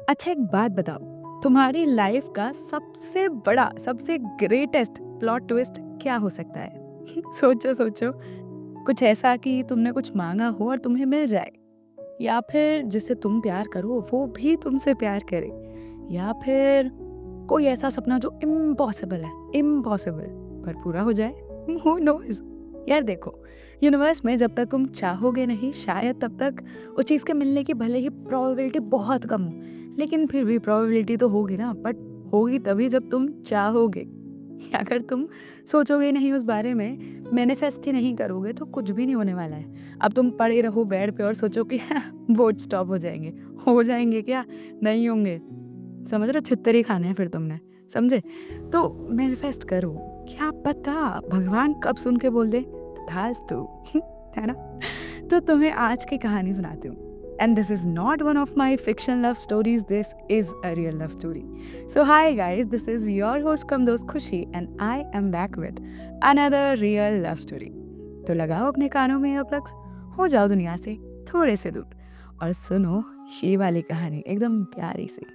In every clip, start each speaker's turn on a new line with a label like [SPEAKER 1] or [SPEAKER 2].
[SPEAKER 1] अच्छा एक बात बताओ, तुम्हारी लाइफ का सबसे बड़ा, सबसे ग्रेटेस्ट प्लॉट ट्विस्ट क्या हो सकता है? सोचो, सोचो। कुछ ऐसा कि तुमने कुछ माँगा हो और तुम्हें मिल जाए, या फिर जिससे तुम प्यार करो वो भी तुमसे प्यार करे, या फिर कोई ऐसा सपना जो इम्पॉसिबल है, इम्पॉसिबल, पर पूरा हो जाए। हू नोज़? यार देखो, यूनिवर्स में जब तक तुम चाहोगे नहीं, शायद तब तक उस चीज़ के मिलने की भले ही प्रोबेबिलिटी बहुत कम हो, लेकिन फिर भी प्रोबेबिलिटी तो होगी ना, बट होगी तभी जब तुम चाहोगे। अगर तुम सोचोगे नहीं उस बारे में, मैनिफेस्ट ही नहीं करोगे, तो कुछ भी नहीं होने वाला है। अब तुम पड़े रहो बेड पे और सोचो कि बोर्ड स्टॉप हो जाएंगे क्या? नहीं होंगे। समझ रहे हो? छित्तर ही खाने हैं फिर तुमने, समझे? तो मैनिफेस्ट करो, क्या पता भगवान कब सुन के बोल दे तथास्तु। है ना? तो तुम्हें आज की कहानी सुनाती हूँ। And this is not one of my fiction love stories, this is a real love story. So hi guys, this is your host Kamdos Khushi and I am back with another real love story. तो लगाओ अपने कानों में ईयरप्लग्स, हो जाओ दुनिया से थोड़े से दूर और सुनो ये वाली कहानी एकदम प्यारी सी।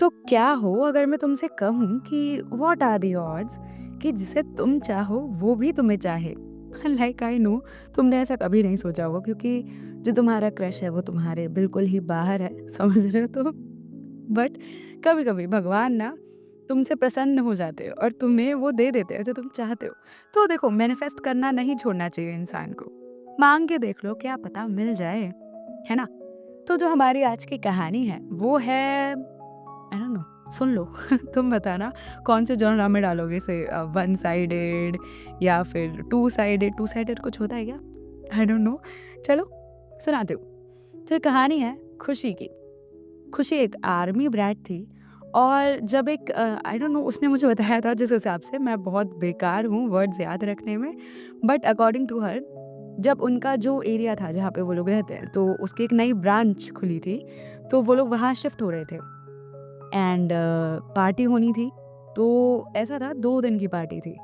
[SPEAKER 1] तो क्या हो अगर मैं तुमसे कहूँ कि व्हाट आर दी ऑड्स कि जिसे तुम चाहो वो भी तुम्हें चाहे। लाइक आई नो तुमने ऐसा कभी नहीं सोचा होगा, क्योंकि जो तुम्हारा क्रश है वो तुम्हारे बिल्कुल ही बाहर है, समझ रहे हो? तो बट कभी कभी भगवान ना तुमसे प्रसन्न हो जाते हो और तुम्हें वो दे देते हैं जो तुम चाहते हो। तो देखो, मैनिफेस्ट करना नहीं छोड़ना चाहिए इंसान को। मांग के देख लो, क्या पता मिल जाए, है ना? तो जो हमारी आज की कहानी है वो है, आई डोंट नो, सुन लो। तुम बताना कौन से जॉनरा में डालोगे इसे, वन साइडेड या फिर टू साइडेड कुछ होता है क्या? I don't know. चलो सुनाते हो। तो ये कहानी है खुशी की। खुशी एक आर्मी ब्रैट थी, और जब एक आई डोंट नो, उसने मुझे बताया था, जिस हिसाब से मैं बहुत बेकार हूँ वर्ड्स याद रखने में, बट अकॉर्डिंग टू हर, जब उनका जो एरिया था जहाँ पे वो लोग रहते हैं, तो उसकी एक नई ब्रांच खुली थी, तो वो लोग वहाँ शिफ्ट हो रहे थे एंड पार्टी होनी थी। तो ऐसा था, 2 दिन की पार्टी थी।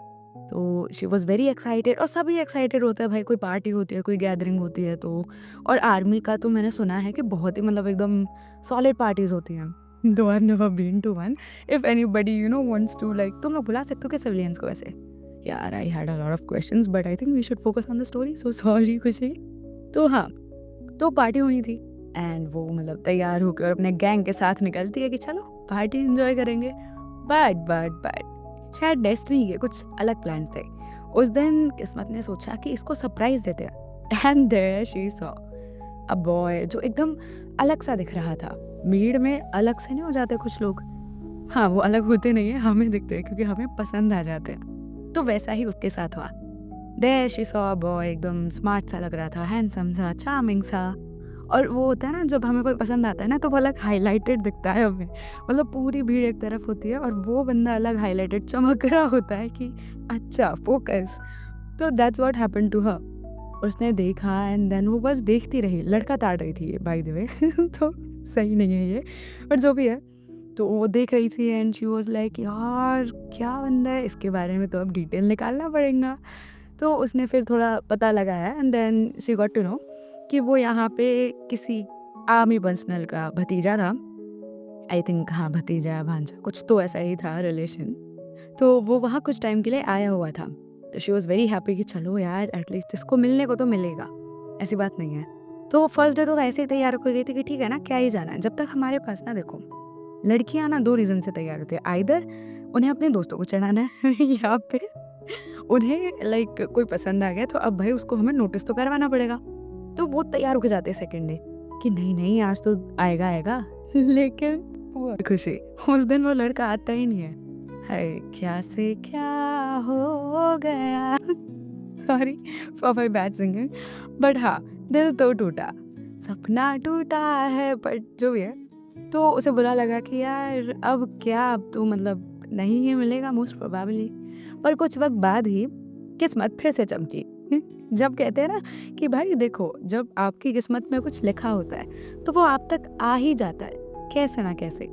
[SPEAKER 1] तो शी वॉज़ वेरी एक्साइटेड, और सभी एक्साइटेड होते हैं भाई, कोई पार्टी होती है, कोई गैदरिंग होती है तो। और आर्मी का तो मैंने सुना है कि बहुत ही मतलब एकदम सॉलिड पार्टीज़ होती हैं। Though I never been to one. If anybody wants to, like, तुम लोग बुला सकते हो क्या सिविलियंस को ऐसे? यार I had a lot of questions but I think we should focus on the story, so sorry Khushi. तो हाँ, तो पार्टी होनी थी एंड वो मतलब तैयार होकर अपने गैंग के साथ निकलती है कि चलो पार्टी एंजॉय करेंगे। बट शायद डेस्टिनी के कुछ अलग प्लान्स थे। उस दिन किस्मत ने सोचा कि इसको सरप्राइज देते हैं, and there she saw a boy जो एकदम अलग सा दिख रहा था। भीड़ में अलग से नहीं हो जाते कुछ लोग? हाँ, वो अलग होते नहीं है, हमें दिखते हैं क्योंकि हमें पसंद आ जाते हैं। तो वैसा ही उसके साथ हुआ। There she saw a boy, एकदम स्मार्ट सा लग रहा था, हैंडसम सा, चार्मिंग सा। और वो होता है ना, जब हमें कोई पसंद आता है ना तो वो अलग हाइलाइटेड दिखता है हमें। मतलब पूरी भीड़ एक तरफ होती है और वो बंदा अलग हाइलाइटेड चमक रहा होता है कि अच्छा फोकस। तो that's what happened to her. उसने देखा एंड देन वो बस देखती रही, लड़का ताड़ रही थी ये बाय द वे। तो सही नहीं है ये, बट जो भी है। तो वो देख रही थी एंड शी वाज लाइक, यार क्या बंदा है, इसके बारे में तो अब डिटेल निकालना पड़ेगा। तो उसने फिर थोड़ा पता लगाया and then she got to know कि वो यहाँ पे किसी आर्मी पर्सनल का भतीजा था। आई थिंक, हाँ, भतीजा भांजा कुछ तो ऐसा ही था रिलेशन। तो वो वहाँ कुछ टाइम के लिए आया हुआ था। तो शी वॉज़ वेरी हैप्पी कि चलो यार एटलीस्ट इसको मिलने को तो मिलेगा, ऐसी बात नहीं है। तो फर्स्ट डे तो ऐसे ही तैयार हो गई थी कि ठीक है ना, क्या ही जाना है। जब तक हमारे पास ना, देखो, लड़कियां ना 2 रीज़न से तैयार होती है। आइदर उन्हें अपने दोस्तों को चढ़ाना है या फिर उन्हें लाइक कोई पसंद आ गया तो अब भाई उसको हमें नोटिस तो करवाना पड़ेगा। तो वो तैयार होके जाते हैं सेकंड डे कि नहीं नहीं आज तो आएगा आएगा। लेकिन वो खुशी, उस दिन वो लड़का आता ही नहीं है। हाय, क्या से क्या हो गया। Sorry for my bad singing, but हाँ, दिल तो टूटा, सपना टूटा है, बट जो भी है। तो उसे बुरा लगा कि यार अब क्या, अब तो मतलब नहीं ही मिलेगा मोस्ट प्रोबेबली। पर कुछ वक्त बाद ही किस्मत फिर से चमकी। जब कहते हैं ना कि भाई देखो, जब आपकी किस्मत में कुछ लिखा होता है तो वो आप तक आ ही जाता है, कैसे ना कैसे।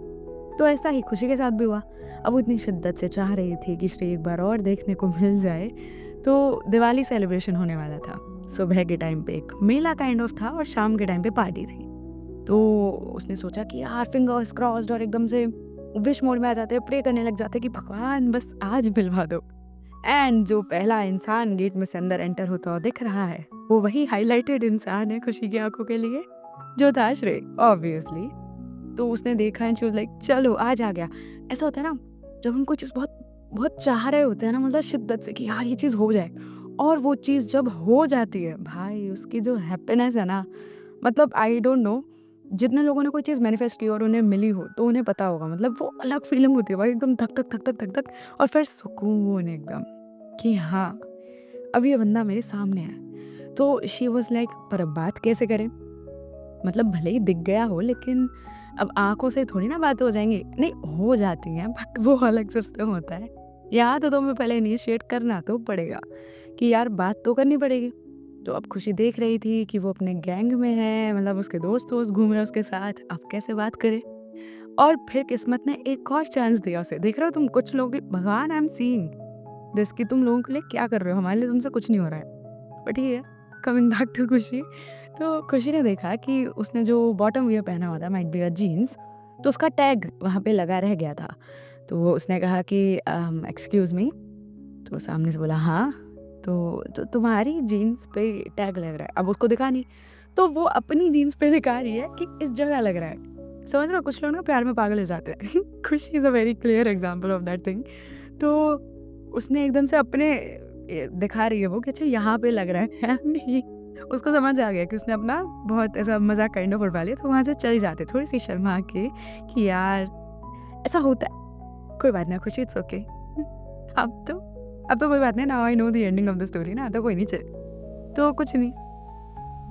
[SPEAKER 1] तो ऐसा ही खुशी के साथ भी हुआ। अब वो इतनी शिद्दत से चाह रही थी कि श्री एक बार और देखने को मिल जाए। तो दिवाली सेलिब्रेशन होने वाला था। सुबह के टाइम पे एक मेला काइंड ऑफ था और शाम के टाइम पे पार्टी थी। तो उसने सोचा कि यार फिंगर्स क्रॉस्ड, और एकदम से विश मोड में आ जाते हैं, प्रे करने लग जाते हैं कि भगवान बस आज मिलवा दो। एंड जो पहला इंसान गेट में से अंदर एंटर होता हुआ दिख रहा है, वो वही हाईलाइटेड इंसान है खुशी की आंखों के लिए, जो था श्रेय ऑब्वियसली। तो उसने देखा एंड शी वाज लाइक चलो आज आ गया। ऐसा होता है ना, जब हम कोई चीज़ बहुत बहुत चाह रहे होते हैं ना, मतलब शिद्दत से कि यार ये चीज़ हो जाए, और वो चीज़ जब हो जाती है भाई, उसकी जो हैप्पीनेस है ना, मतलब आई डोंट नो, जितने लोगों ने कोई चीज़ मैनिफेस्ट की और उन्हें मिली हो तो उन्हें पता होगा, मतलब वो अलग फीलिंग होती है भाई, एकदम धक धक धक धक धक धक, और फिर सुकून एकदम कि हाँ अब ये बंदा मेरे सामने है। तो शी वॉज लाइक पर अब बात कैसे करें, मतलब भले ही दिख गया हो लेकिन अब आंखों से थोड़ी ना बातें हो जाएंगी, नहीं हो जाती हैं बट वो अलग सिस्टम होता है। यहाँ तो तुम्हें पहले इनिशिएट करना तो पड़ेगा कि यार बात तो करनी पड़ेगी। तो अब खुशी देख रही थी कि वो अपने गैंग में है, मतलब उसके दोस्त वोस्त घूम रहे हैं उसके साथ, अब कैसे बात करे। और फिर किस्मत ने एक और चांस दिया उसे। देख रहे हो तुम, कुछ लोग भगवान आई एम सीइंग दिस कि तुम लोगों के लिए क्या कर रहे हो, हमारे लिए तुमसे कुछ नहीं हो रहा है। बट ठीक है, कमिंग बैक टू खुशी। तो खुशी ने देखा कि उसने जो बॉटम वियर पहना हुआ था, माइट बी अ जीन्स, तो उसका टैग वहाँ पे लगा रह गया था। तो उसने कहा कि एक्सक्यूज़ मी। तो सामने से बोला हाँ। तो तुम्हारी जीन्स पे टैग लग रहा है। अब उसको दिखा नहीं, तो वो अपनी जीन्स पे दिखा रही है कि इस जगह लग रहा है। समझ रहे हो, कुछ लोग ना प्यार में पागल हो जाते हैं। खुशी is a very clear example of that thing. तो उसने एकदम से अपने दिखा रही है वो कि अच्छा यहाँ पे लग रहा है नहीं। उसको समझ आ गया कि उसने अपना बहुत ऐसा मजाक काइंड ऑफ उड़वा लिया, तो वहाँ से चली जाते थोड़ी सी शर्मा के कि यार ऐसा होता है, कोई बात नहीं खुशी, इट्स ओके। अब तो कोई बात नहीं, now I know the ending of the story ना, तो कोई नहीं चल, तो कुछ नहीं,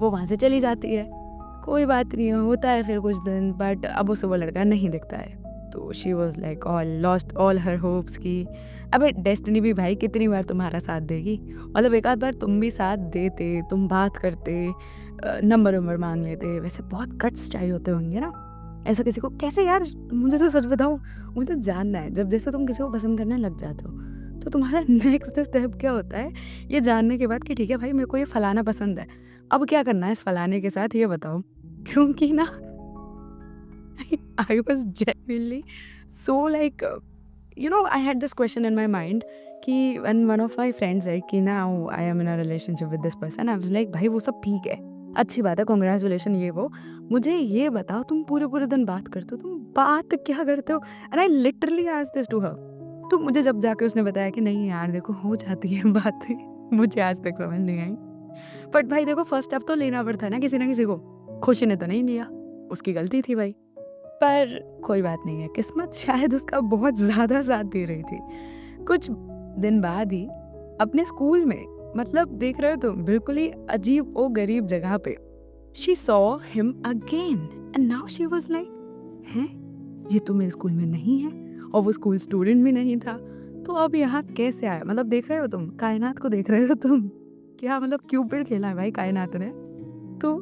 [SPEAKER 1] वो वहाँ से चली जाती है। कोई बात नहीं, होता है फिर कुछ दिन, बट अब उसे वो लड़का नहीं दिखता है। तो she was like all lost all her hopes की अबे डेस्टिनी भी भाई कितनी बार तुम्हारा साथ देगी, मतलब एक आध बार तुम भी साथ देते, तुम बात करते, नंबर वंबर मांग लेते, वैसे बहुत कट्स चाहिए होते होंगे ना ऐसा किसी को। कैसे यार, मुझे तो सच बताओ, मुझे तो जानना है, जब जैसे तुम किसी को पसंद करने लग जाते हो तो तुम्हारा नेक्स्ट स्टेप क्या होता है, ये जानने के बाद कि ठीक है भाई मेरे को ये फलाना पसंद है, अब क्या करना है इस फलाने के साथ ये बताओ। क्योंकि ना I was genuinely so like I had this question in my mind कि when one of my friends said कि now I am in a relationship with this person, I was like भाई वो सब ठीक है, अच्छी बात है, congratulation ये वो, मुझे ये बताओ तुम पूरे पूरे दिन बात करते हो, तुम बात क्या करते हो। And I literally asked this to her। तो मुझे जब जाके उसने बताया कि नहीं यार देखो हो जाती है बातें, मुझे आज तक समझ नहीं आई। बट भाई देखो फर्स्ट स्टेप तो लेना पड़ता है ना किसी ना किसी को, खुशी ने तो नहीं लिया, उसकी गलती थी भाई। पर कोई बात नहीं है, किस्मत शायद उसका बहुत ज़्यादा साथ दे रही थी। कुछ दिन बाद ही अपने स्कूल में, मतलब देख रहे हो तुम, बिल्कुल ही अजीब और गरीब जगह पे she saw him again and now she was like हैं, ये तो मेरे स्कूल में नहीं है और वो स्कूल स्टूडेंट भी नहीं था, तो अब यहाँ कैसे आया। मतलब देख रहे हो तुम, कायनात को देख रहे हो तुम, क्या मतलब क्यूपिड खेला है भाई कायनात ने। तो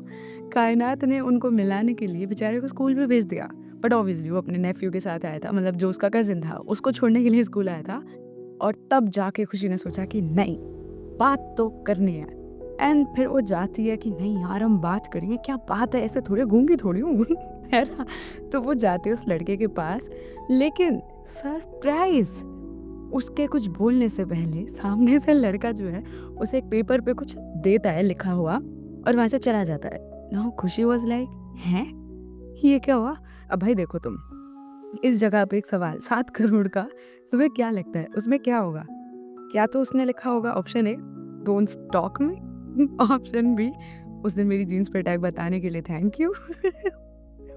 [SPEAKER 1] कायनात ने उनको मिलाने के लिए बेचारे को स्कूल में भेज दिया, बट ऑब्वियसली वो अपने नेफ्यू के साथ आया था, मतलब जो उसका कजिन था उसको छोड़ने के लिए स्कूल आया था। और तब जाके खुशी ने सोचा कि नहीं बात तो करनी है। एंड फिर वो जाती है कि नहीं यार हम बात करेंगे, क्या बात है, ऐसे थोड़ी गूंगी थोड़ी हूँ है ना। तो वो जाती है उस लड़के के पास, लेकिन सरप्राइज, उसके कुछ बोलने से पहले सामने से लड़का जो है उसे एक पेपर पे कुछ देता है लिखा हुआ और वहां से चला जाता है। ना खुशी वाज लाइक हैं ये क्या हुआ। अब भाई देखो तुम, इस जगह पे एक सवाल 7 करोड़ का, तुम्हें क्या लगता है उसमें क्या होगा। क्या तो उसने लिखा होगा option A don't stalk me, option B उस दिन मेरी जीन्स पे टैग बताने के लिए थैंक यू,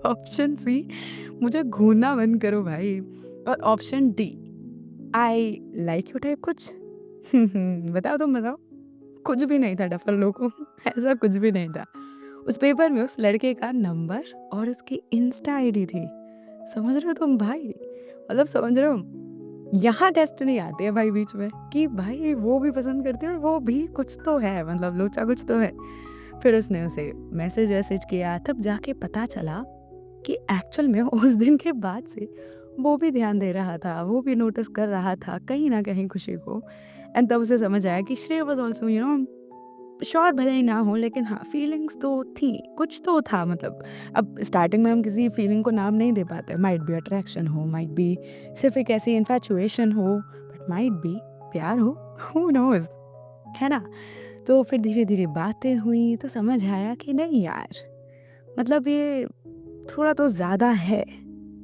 [SPEAKER 1] ऑप्शन सी मुझे घूरना बंद करो भाई, और option D I like you type कुछ। बताओ तुम बताओ। कुछ भी नहीं था डफर लोगों, ऐसा कुछ भी नहीं था। उस पेपर में उस लड़के का नंबर और उसकी इंस्टा आईडी थी। समझ रहे हो तुम भाई, मतलब समझ रहे हो, यहाँ डेस्टिनी आती है भाई बीच में कि भाई वो भी पसंद करती है और वो भी कुछ तो है, मतलब लोचा कुछ तो है। फिर उसने उसे मैसेज वैसेज किया, तब जाके पता चला कि एक्चुअल में उस दिन के बाद से वो भी ध्यान दे रहा था, वो भी नोटिस कर रहा था कहीं ना कहीं खुशी को। एंड तब उसे समझ आया कि श्रेय वाज आल्सो श्योर भले ही ना हो, लेकिन हाँ फीलिंग्स तो थी, कुछ तो था मतलब। अब स्टार्टिंग में हम किसी फीलिंग को नाम नहीं दे पाते, माइट बी अट्रैक्शन हो, माइट बी सिर्फ एक ऐसी इन्फैचुएशन हो, बट माइट बी प्यार हो, हु नोज, है ना। तो फिर धीरे धीरे बातें हुई तो समझ आया कि नहीं यार, मतलब ये थोड़ा तो ज़्यादा है,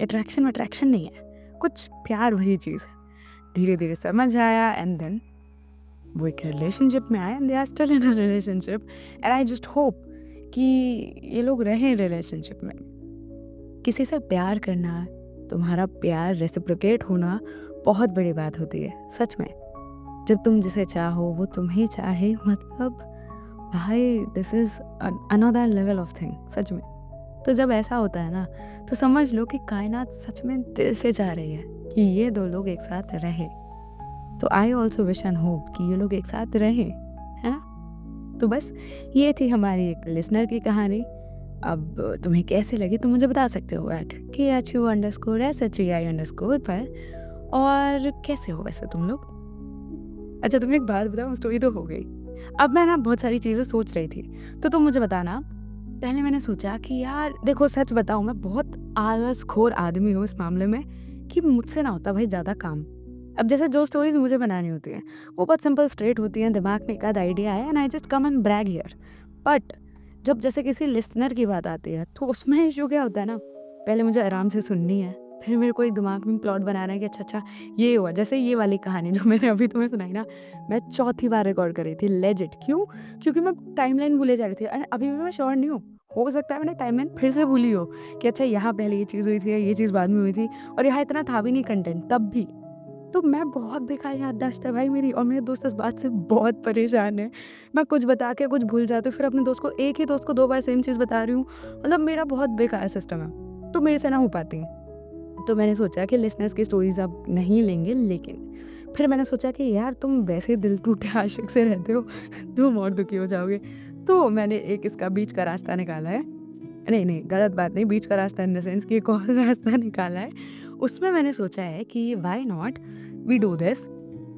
[SPEAKER 1] अट्रैक्शन अट्रैक्शन नहीं है, कुछ प्यार भरी चीज़ है। धीरे धीरे समझ आया एंड देन वो एक रिलेशनशिप में आए and they are still in a relationship and I just hope कि ये लोग रहें रिलेशनशिप में। किसी से प्यार करना, तुम्हारा प्यार रेसिप्रोकेट होना बहुत बड़ी बात होती है सच में। जब तुम जिसे चाहो वो तुम्हें चाहे, मतलब भाई this is another level of thing सच में। तो जब ऐसा होता है ना, तो समझ लो कि कायनात सच में दिल से चाह रही है कि ये दो लोग एक साथ रहे। तो I also wish and hope कि ये लोग एक साथ रहें, है ना। तो बस ये थी हमारी एक लिसनर की कहानी। अब तुम्हें कैसे लगी तो मुझे बता सकते हो @KHU_SHEI_ पर। और कैसे हो वैसे तुम लोग? अच्छा तुम्हें एक बात बताऊँ, स्टोरी तो हो गई। अब मैं ना बहुत सारी चीज़ें सोच रही थी, तो तुम मुझे बताना। पहले मैंने सोचा कि यार देखो सच बताऊँ, मैं बहुत आलसखोर आदमी हूँ इस मामले में कि मुझसे ना होता भाई ज़्यादा काम। अब जैसे जो स्टोरीज़ मुझे बनानी होती हैं वो बहुत सिंपल स्ट्रेट होती हैं, दिमाग में एक आध आइडिया है and I just come and brag here. But जब जैसे किसी लिसनर की बात आती है तो उसमें इशू क्या होता है ना, पहले मुझे आराम से सुननी है, फिर मेरे को एक दिमाग में प्लॉट बनाना है कि अच्छा ये हुआ। जैसे ये वाली कहानी जो मैंने अभी तुम्हें सुनाई ना, मैं चौथी बार रिकॉर्ड कर रही थी लेजिट। क्यों? क्योंकि मैं टाइमलाइन भूले जा रही थी एंड अभी भी मैं श्योर नहीं हूँ, हो सकता है मैंने टाइमलाइन फिर से भूली हो कि अच्छा यहाँ पहले ये चीज़ हुई थी, ये चीज़ बाद में हुई थी, और यहाँ इतना था भी नहीं कंटेंट तब भी। तो मैं बहुत बेकार याददाश्त है भाई मेरी, और मेरे दोस्त इस बात से बहुत परेशान है। मैं कुछ बता के कुछ भूल जाती हूँ, फिर अपने दोस्त को, एक ही दोस्त को 2 बार सेम चीज़ बता रही हूँ। मतलब मेरा बहुत बेकार सिस्टम है, तो मेरे से ना हो पाती। तो मैंने सोचा कि लिसनर्स की स्टोरीज़ अब नहीं लेंगे, लेकिन फिर मैंने सोचा कि यार तुम वैसे दिल टूटे आशिक से रहते हो, तुम और दुखी हो जाओगे। तो मैंने एक इसका बीच का रास्ता निकाला है। नहीं, गलत बात नहीं, बीच का रास्ता इन द सेंस कि एक और रास्ता निकाला है। उसमें मैंने सोचा है कि why not we do this.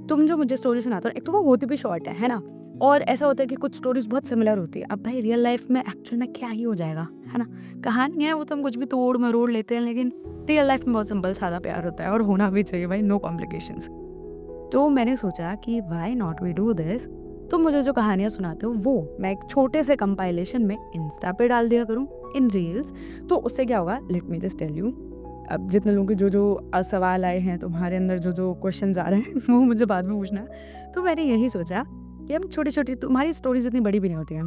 [SPEAKER 1] तुम जो मुझे स्टोरी सुनाते हो, एक तो वो होती भी शॉर्ट है ना? और ऐसा होता है कि कुछ स्टोरीज़ बहुत सिमिलर होती है। अब भाई रियल लाइफ़ में एक्चुअल में क्या ही हो जाएगा, है ना? कहानी है वो तो हम कुछ भी तोड़-मरोड़ लेते हैं, लेकिन रियल लाइफ़ में बहुत सिंपल सादा प्यार होता है और होना भी चाहिए भाई, नो कॉम्प्लिकेशंस। तो मैंने सोचा कि why not we do this. तुम मुझे जो कहानियाँ सुनाते हो वो मैं एक छोटे से कंपाइलेशन में इंस्टा पे डाल दिया करूँ इन रील्स। तो उससे क्या होगा, let me just tell you. अब जितने लोगों के जो सवाल आए हैं, तुम्हारे अंदर जो क्वेश्चंस आ रहे हैं वो मुझे बाद में पूछना। तो मैंने यही सोचा कि हम छोटी-छोटी, तुम्हारी स्टोरीज़ इतनी बड़ी भी नहीं होती हैं,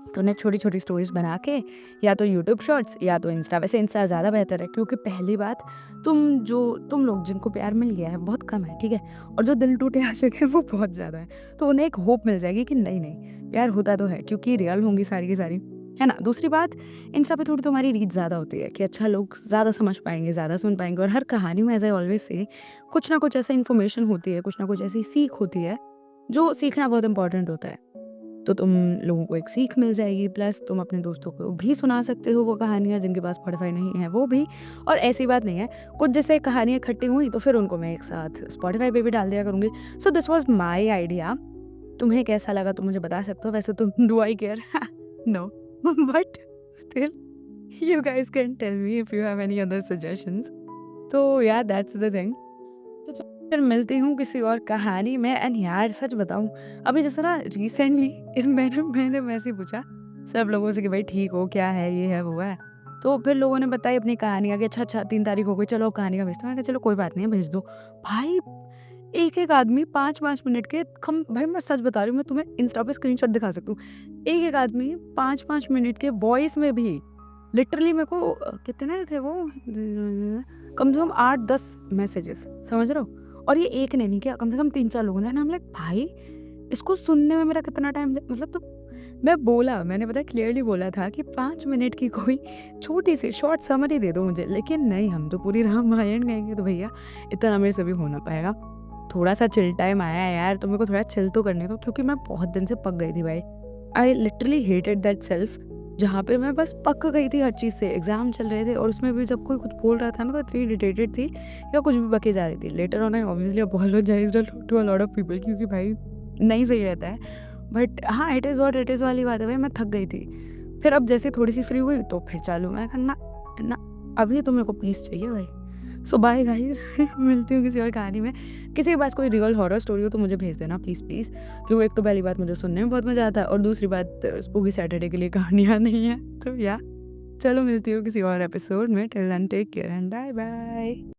[SPEAKER 1] तो उन्हें छोटी-छोटी स्टोरीज़ बना के या तो यूट्यूब शॉर्ट्स या तो इंस्टा, वैसे इंस्टा ज़्यादा बेहतर है क्योंकि पहली बात, तुम लोग जिनको प्यार मिल गया है बहुत कम है, ठीक है? और जो दिल टूटे आशिक हैं वो बहुत ज़्यादा है। तो उन्हें एक होप मिल जाएगी कि नहीं, प्यार होता तो है, क्योंकि रियल होंगी सारी की सारी, है ना? दूसरी बात, इंस्टा पे थोड़ी तुम्हारी रीच ज़्यादा होती है कि अच्छा लोग ज़्यादा समझ पाएँगे, ज़्यादा सुन पाएँगे, और हर कहानी में एज़ आई ऑलवेज़ से कुछ ना कुछ ऐसा इन्फॉर्मेशन होती है, कुछ ना कुछ ऐसी सीख होती है, जो सीखना बहुत इम्पोर्टेंट होता है। तो तुम लोगों को एक सीख मिल जाएगी, प्लस तुम अपने दोस्तों को भी सुना सकते हो वो कहानियाँ जिनके पास स्पॉटिफ़ाई नहीं है वो भी। और ऐसी बात नहीं है, कुछ जैसे कहानियाँ इकट्ठी हुई तो फिर उनको मैं एक साथ स्पॉटिफ़ाई पे भी डाल दिया करूँगी। So this was my idea. तुम्हें कैसा लगा तुम मुझे बता सकते हो। वैसे तो do I care? No, but still you guys can tell me if you have any other suggestions. तो या दैट्स द थिंग। तो फिर मिलती हूँ किसी और कहानी में। एंड यार सच बताऊँ, अभी जैसे ना रिसेंटली इस मैंने वैसे ही पूछा सब लोगों से कि भाई ठीक हो, क्या है, ये है वो है। तो फिर लोगों ने बताई अपनी कहानियाँ कि अच्छा 3 तारीख हो गई, चलो कहानियाँ भेजते हैं। मैंने कहा चलो कोई बात नहीं है, भेज दो। भाई एक आदमी 5-5 मिनट के खम, भाई मैं सच बता रही हूँ, मैं तुम्हें इंस्टा पे स्क्रीनशॉट दिखा सकती हूँ। एक आदमी 5-5 मिनट के वॉइस में भी लिटरली मेरे को कितने थे वो, कम से कम 8-10 मैसेजेस, समझ रहे हो? और ये एक ने नहीं किया, कम से कम 3-4 लोगों ने। हम लाइक भाई इसको सुनने में मेरा कितना टाइम, मतलब तो मैंने पता है क्लियरली बोला था कि 5 मिनट की कोई छोटी सी शॉर्ट समरी दे दो मुझे, लेकिन नहीं, हम तो पूरी रामायण गाएंगे। तो भैया इतना मेरे से भी हो ना पाएगा। थोड़ा सा चिल टाइम आया है यार, तो मेरे को थोड़ा चिल तो करने दो, क्योंकि मैं बहुत दिन से पक गई थी भाई। I literally hated that self, जहाँ पे मैं बस पक गई थी हर चीज़ से। एग्जाम चल रहे थे और उसमें भी जब कोई कुछ बोल रहा था ना तो इतनी इरिटेटेड थी या कुछ भी बके जा रही थी। Later on I obviously apologised to a lot of people, क्योंकि भाई नहीं सही रहता है। बट हाँ, it is what it is वाली बात है भाई, मैं थक गई थी। फिर अब जैसे थोड़ी-सी फ्री हुई तो फिर चालू, मैंने कहा ना, ना अभी तो मेरे को पीस चाहिए भाई। सो बाय गाइज़ मिलती हूँ किसी और कहानी में। किसी के पास कोई रियल हॉरर स्टोरी हो तो मुझे भेज देना प्लीज़, प्लीज़। क्योंकि एक तो पहली बात मुझे सुनने में बहुत मज़ा आता है और दूसरी बात स्पूकी सैटरडे के लिए कहानियाँ नहीं हैं। तो या चलो मिलती हूँ किसी और एपिसोड में। Till then take care and bye bye.